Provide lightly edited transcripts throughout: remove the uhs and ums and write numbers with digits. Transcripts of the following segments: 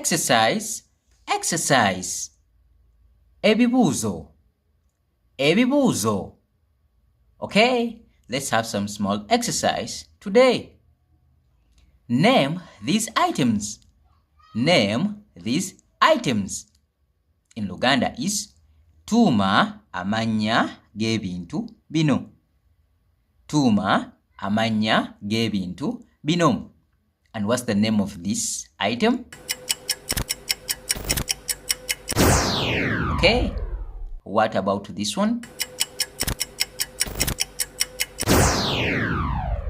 exercise, exercise. Ebibuzo, ebibuzo. Okay, let's have some small exercise today. Name these items. Name these items. In Luganda is tuuma amannya g'ebintu bino. Tuuma amannya g'ebintu bino. And what's the name of this item? Okay, what about this one?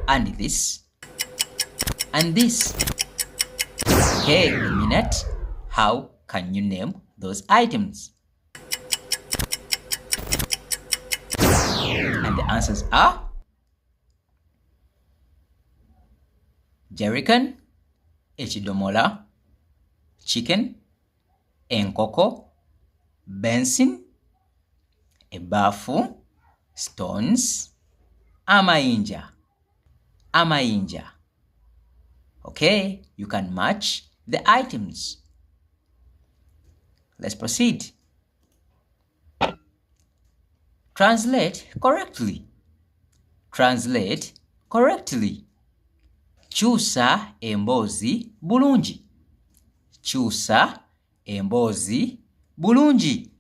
And this? And this? Okay, a minute. How can you name those items? And the answers are jerrycan, ekidomola, chicken, enkoko, bensin, ebbafu, stones, amayinja. Amayinja. Okay, you can match the items. Let's proceed. Translate correctly. Translate correctly. Kyusa emboozi bulungi. Kyusa emboozi bulungi.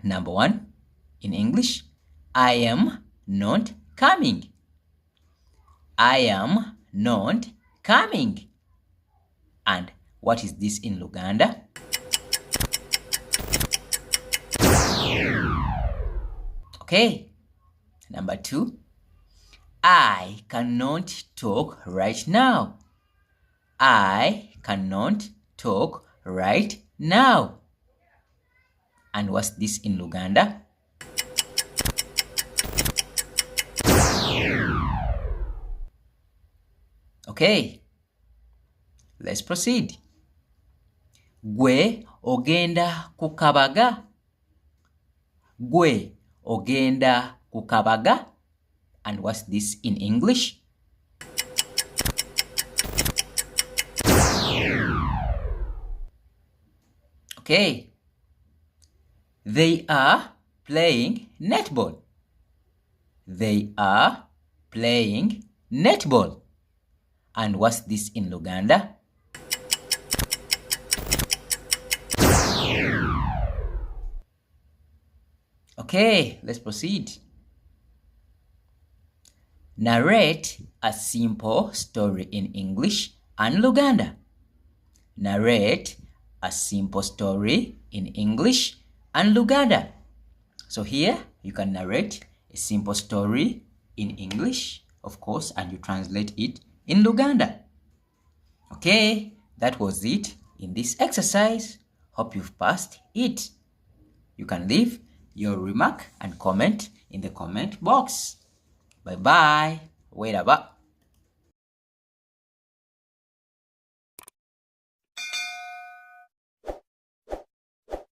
Number 1, in English, I am not coming. I am not coming. And what is this in Luganda? Okay. Number 2, I cannot talk right now. I cannot talk right now. And what's this in Luganda? Okay, let's proceed. Gwe ogenda ku kabaga. Gwe ogenda ku kabaga. And what's this in English? Okay, they are playing netball. They are playing netball. And what's this in Luganda? Okay, let's proceed. Narrate a simple story in English and Luganda. Narrate a simple story in English and Luganda. So here you can narrate a simple story in English, of course, and you translate it in Luganda. Okay, that was it in this exercise. Hope you've passed it. You can leave your remark and comment in the comment box. Bye bye. Wait about.